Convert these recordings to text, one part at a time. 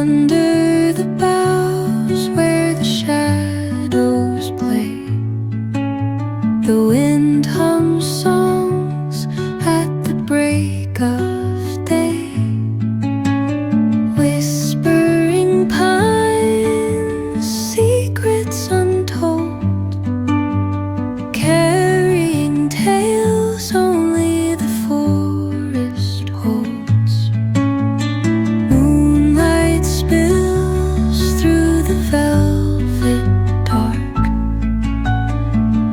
Under the boughs where the shadows play, the wind hums songs at the break of day. Whispering pines, secrets untold, carrying tales only the forest holds. Moonlight spills through the velvet dark,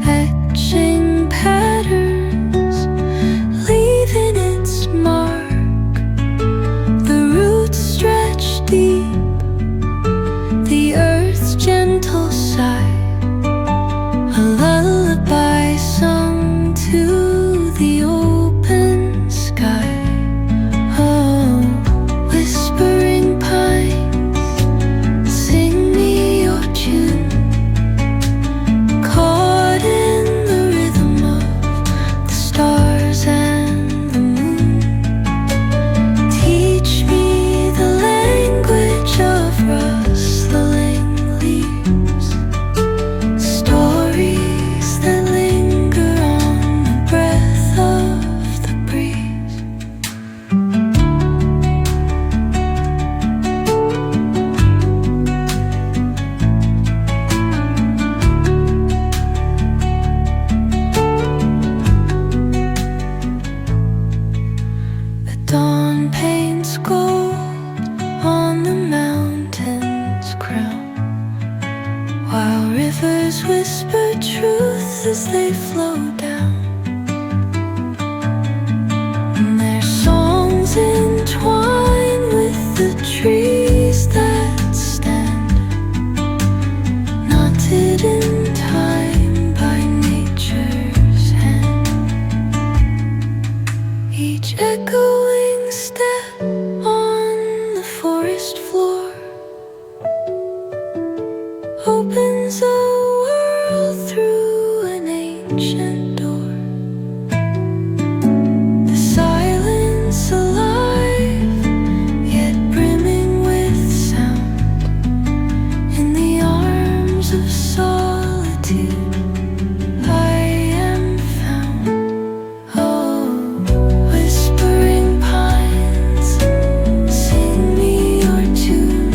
etching patterns, leaving its mark. The roots stretch deep, the earth's gentle sigh, a lullaby sung to the open sky. Oh, whispering pines, sing me your tune, caught in the rhythm of the stars and the moon. Teach me the language of rustling leaves, stories that linger on the breath of the breeze. The dawn paints gold on the mountain's crown, while rivers whisper truth as they flow down. And their songs entwine with the trees that stand, knotted in time by nature's hand. Each echoing step on the forest floor opens a world through an ancient door. The silence alive, yet brimming with sound. In the arms of solitude I am found. Oh, whispering pines, sing me your tune,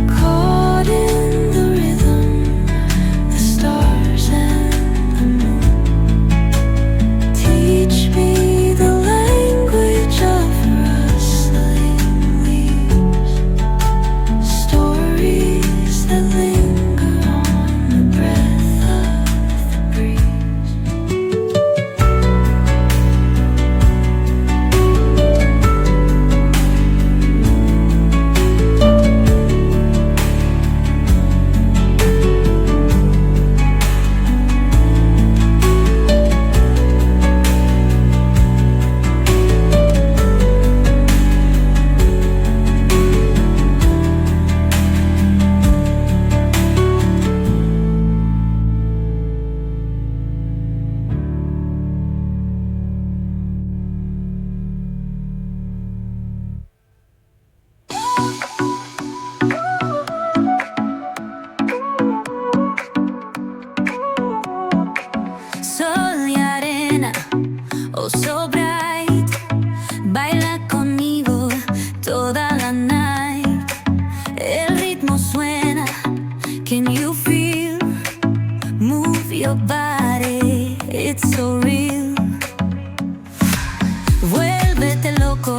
caught in the rhythm, the stars and the moon. Teach me the language of rustling leaves, stories that linger on the breath of the breeze. Sol y arena, oh so bright, baila conmigo toda la night. El ritmo suena, can you feel? Move your body, it's so real. Vuélvete loco,